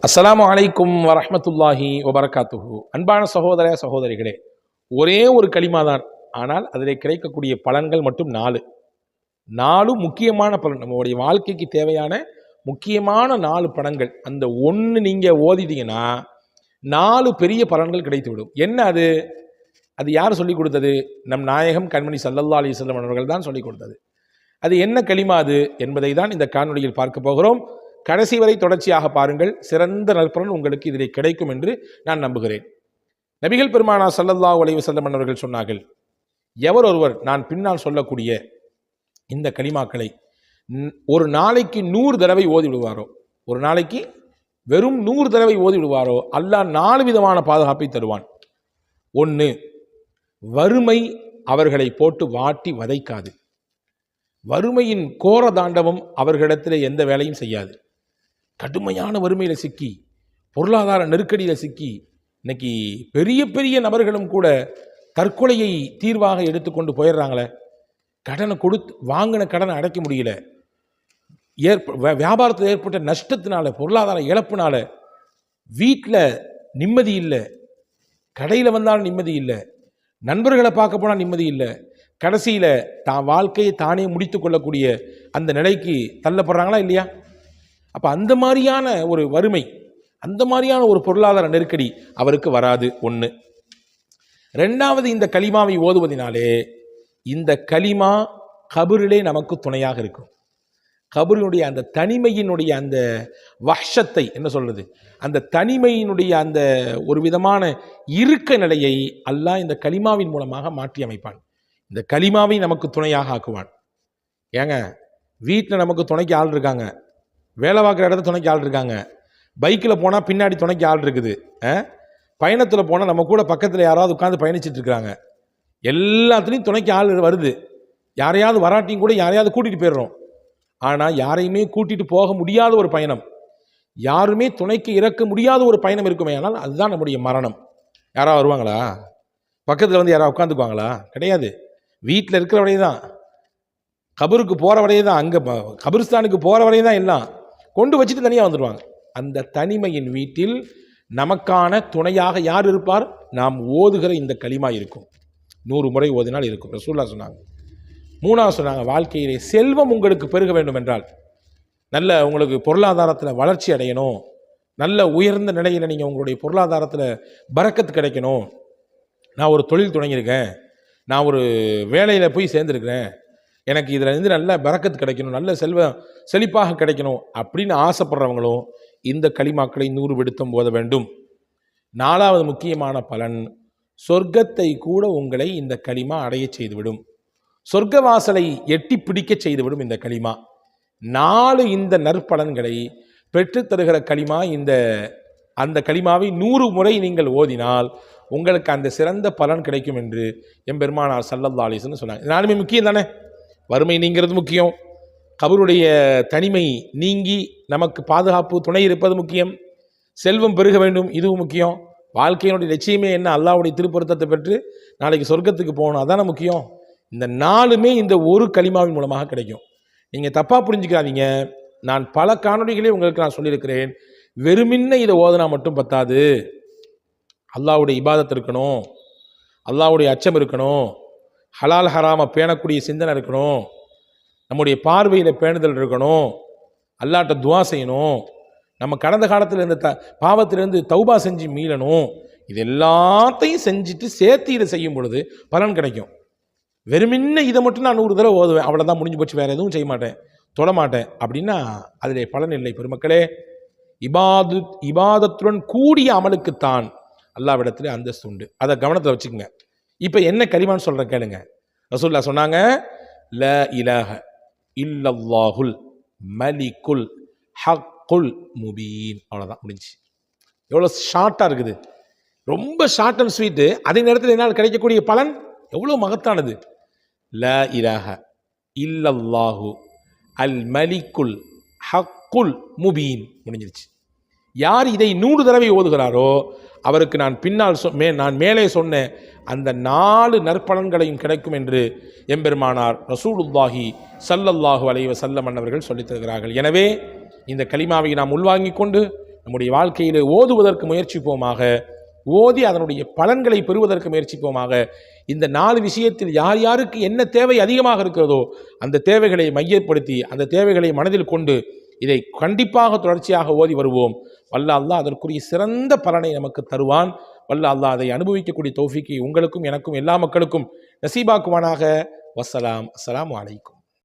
அஸ்ஸலாமு அலைக்கும் வரஹ்மத்துல்லாஹி வபரகாத்துஹு. அன்பான சகோதர சகோதரிகளே, ஒரே ஒரு கலிமா தான், ஆனால் அதில் கிடைக்கக்கூடிய பலன்கள் மட்டும் 4 முக்கியமான பலன். நம்மளுடைய வாழ்க்கைக்கு தேவையான முக்கியமான 4 பலன்கள். அந்த ஒன்று நீங்கள் ஓதிட்டீங்கன்னா 4 பெரிய பலன்கள் கிடைத்துவிடும். என்ன அது? அது யார் சொல்லிக் கொடுத்தது? நம் நாயகம் கண்மணி ஸல்லல்லாஹு அலைஹி வஸல்லம் அவர்கள் தான் சொல்லிக் கொடுத்தது. அது என்ன கலிமா அது என்பதை தான் இந்த காணொளியில் பார்க்க போகிறோம். கடைசி வரை தொடர்ச்சியாக பாருங்கள். சிறந்த நற்பலன் உங்களுக்கு இதில் கிடைக்கும் என்று நான் நம்புகிறேன். நபிகள் பெருமானார் ஸல்லல்லாஹு அலைஹி வஸல்லம் அவர்கள் சொன்னார்கள், எவர் ஒருவர் நான் பின்னால் சொல்லக்கூடிய இந்த கலிமாக்களை ஒரு நாளைக்கு 100 தடவை ஓதி விடுவாரோ, ஒரு நாளைக்கு வெறும் 100 தடவை ஓதி விடுவாரோ, அல்லாஹ் 4 விதமான பாதுகாப்பை தருவான். 1, வறுமை அவர்களை போட்டு வாட்டி வதைக்காது. வறுமையின் கோர தாண்டவம் அவர்களிடத்தில் எந்த வேலையும் செய்யாது. கடுமையான வறுமையில் சிக்கி, பொருளாதார நெருக்கடியில் சிக்கி, இன்னைக்கு பெரிய பெரிய நபர்களும் கூட தற்கொலையை தீர்வாக எடுத்துக்கொண்டு போயிடுறாங்களே. கடனை கொடுத்து வாங்கின கடனை அடைக்க முடியல, வியாபாரத்தில் ஏற்பட்ட நஷ்டத்தினால, பொருளாதார இழப்புனால வீட்டில் நிம்மதி இல்லை, கடையில் வந்தாலும் நிம்மதி இல்லை, நண்பர்களை பார்க்க போனால் நிம்மதி இல்லை, கடைசியில் தான் வாழ்க்கையை தானே முடித்து கொள்ளக்கூடிய அந்த நிலைக்கு தள்ளப்படுறாங்களா இல்லையா? அப்போ அந்த மாதிரியான ஒரு வறுமை, அந்த மாதிரியான ஒரு பொருளாதார நெருக்கடி அவருக்கு வராது. 1. 2வது, இந்த கலிமாவை ஓதுவதினாலே இந்த கலிமா கபரிலே நமக்கு துணையாக இருக்கும். கபரினுடைய அந்த தனிமையினுடைய அந்த வஹ்ஷத்தை என்ன சொல்றது, அந்த தனிமையினுடைய அந்த ஒரு விதமான இருக்க நிலையை அல்லாஹ் இந்த கலிமாவின் மூலமாக மாற்றி அமைப்பான். இந்த கலிமாவை நமக்கு துணையாக ஆக்குவான். ஏங்க, வீட்டில் நமக்கு துணைக்கு ஆள் இருக்காங்க, வேலை பார்க்குற இடத்துல துணைக்கு ஆள் இருக்காங்க, பைக்கில் போனால் பின்னாடி துணைக்கு ஆள் இருக்குது, பயணத்தில் போனால் நம்ம கூட பக்கத்தில் யாராவது உட்காந்து பயணிச்சுட்டு இருக்கிறாங்க, எல்லாத்துலேயும் துணைக்கு ஆள் வருது. யாரையாவது வராட்டியும் கூட யாரையாவது கூட்டிகிட்டு போயிடுறோம். ஆனால் யாரையுமே கூட்டிகிட்டு போக முடியாத ஒரு பயணம், யாருமே துணைக்கு இறக்க முடியாத ஒரு பயணம் இருக்குமே, ஆனால் அதுதான் நம்முடைய மரணம். யாராவது வருவாங்களா? பக்கத்தில் வந்து யாராவது உட்காந்துக்குவாங்களா? கிடையாது. வீட்டில் இருக்கிற வரையே தான், கபருக்கு போகிற வரையே தான், அங்கே கபிரிஸ்தானுக்கு போகிற வரையே தான் எல்லாம் கொண்டு வச்சுட்டு தனியாக வந்துடுவாங்க. அந்த தனிமையின் வீட்டில் நமக்கான துணையாக யார் இருப்பார்? நாம் ஓதுகிற இந்த கலிமா இருக்கும். 100 முறை ஓதினால் இருக்கும். ரசூலுல்லாஹ் சொன்னாங்க. 3வது சொன்னாங்க, வாழ்க்கையிலே செல்வம் உங்களுக்கு பெருக வேண்டும் என்றால், நல்ல உங்களுக்கு பொருளாதாரத்தில் வளர்ச்சி அடையணும், நல்ல உயர்ந்த நிலையில் நீங்கள் உங்களுடைய பொருளாதாரத்தில் பரக்கத்து கிடைக்கணும், நான் ஒரு தொழில் தொடங்கியிருக்கேன், நான் ஒரு வேலையில் போய் சேர்ந்துருக்கிறேன், எனக்கு இதில் இருந்து நல்ல பரக்கத்து கிடைக்கணும், நல்ல செழிப்பாக கிடைக்கணும் அப்படின்னு ஆசைப்படுறவங்களும் இந்த கலிமாக்களை 100 விடுத்தம் போத வேண்டும். 4வது முக்கியமான பலன், சொர்க்கத்தை கூட உங்களை இந்த கலிமா அடைய செய்துவிடும். சொர்க்க வாசலை எட்டி பிடிக்க செய்துவிடும் இந்த கலிமா. 4 இந்த நற்பலன்களை பெற்றுத்தருகிற கலிமா. அந்த கலிமாவை 100 முறை நீங்கள் ஓதினால் உங்களுக்கு அந்த சிறந்த பலன் கிடைக்கும் என்று எம்பெருமானார் ஸல்லல்லாஹு அலைஹி வஸல்லம் சொன்னாங்க. 4மே முக்கியம் தானே. வறுமை நீங்கிறது முக்கியம், கபருடைய தனிமை நீங்கி நமக்கு பாதுகாப்பு துணை இருப்பது முக்கியம், செல்வம் பெருக வேண்டும் இதுவும் முக்கியம், வாழ்க்கையினுடைய லட்சியமே என்ன, அல்லாஹ்வுடைய திருப்பொருத்தத்தை பெற்று நாளைக்கு சொர்க்கத்துக்கு போகணும், அதான முக்கியம். இந்த 4மே இந்த ஒரு கலிமாவின் மூலமாக கிடைக்கும். நீங்கள் தப்பாக புரிஞ்சுக்காதீங்க. நான் பல காணொளிகளே உங்களுக்கு நான் சொல்லியிருக்கிறேன், வெறுமின்ன இதை ஓதுனா மட்டும் பத்தாது. அல்லாஹ்வுடைய இபாதத் இருக்கணும், அல்லாஹ்வுடைய அச்சம் இருக்கணும், ஹலால் ஹராமை பேணக்கூடிய சிந்தனை இருக்கணும், நம்முடைய பார்வையில் பேணுதல் இருக்கணும், அல்லாஹ்ட்ட துவா செய்யணும், நம்ம கடந்த காலத்தில் இருந்த பாவத்திலிருந்து தௌபா செஞ்சு மீளணும். இது எல்லாத்தையும் செஞ்சுட்டு சேர்த்து இதை செய்யும் பொழுது பலன் கிடைக்கும். வெறுமின்ன இதை மட்டும் நான் 100 தடவை ஓதுவேன், அவ்வளோதான், முடிஞ்சு போச்சு, வேறு எதுவும் செய்ய மாட்டேன், தொட மாட்டேன் அப்படின்னா அதில் பலன் இல்லை. பெருமக்களே, இபாதத்துடன் கூடிய அமலுக்குத்தான் அல்லாஹ்விடத்தில் அந்தஸ்து உண்டு. அதை கவனத்தில் வச்சுக்கோங்க. இப்போ என்ன கலிமான்னு சொல்கிறேன் கேளுங்க. ரசூலுல்லாஹ் சொன்னாங்க, ல இலாஹ இல்லல்லாஹுல் மலிக்குல் ஹக்குல் முபீன். அவ்வளோதான், முடிஞ்சு. எவ்வளோ ஷார்ட்டாக இருக்குது, ரொம்ப ஷார்ட் அண்ட் ஸ்வீட்டு. அதே நேரத்தில் என்னால் கிடைக்கக்கூடிய பலன் எவ்வளோ மகத்தானது. ல இலாஹ இல்லல்லாஹு அல் மலிக்குல் ஹக்குல் முபீன், முடிஞ்சிருச்சு. யார் இதை 100 தடவை ஓதுகிறாரோ அவருக்கு நான் பின்னால் நான் மேலே சொன்ன அந்த 4 நற்பலன்களையும் கிடைக்கும் என்று எம்பெருமானார் ரசூலுல்லாஹி ஸல்லல்லாஹு அலைஹி வஸல்லம் அவர்கள் சொல்லித் தருகிறார்கள். எனவே இந்த கலிமாவை நாம் உள்வாங்கிக் கொண்டு நம்முடைய வாழ்க்கையிலே ஓதுவதற்கு முயற்சிப்போமாக, ஓதி அதனுடைய பலன்களை பெறுவதற்கு முயற்சிப்போமாக. இந்த 4 விஷயத்தில் யார் யாருக்கு என்ன தேவை அதிகமாக இருக்கிறதோ அந்த தேவைகளை மையப்படுத்தி அந்த தேவைகளை மனதில் கொண்டு இதை கண்டிப்பாக தொடர்ச்சியாக ஓதி வருவோம். வல்ல அல்லாஹ் அதற்குரிய சிறந்த பலனை நமக்கு தருவான். வல்ல அல்லாஹ் அதை அனுபவிக்கக்கூடிய தௌஃபீக்கை உங்களுக்கும் எனக்கும் எல்லா மக்களுக்கும் நசீபாக்குவானாக. வஸ்ஸலாம். அஸ்ஸலாமு அலைக்கும்.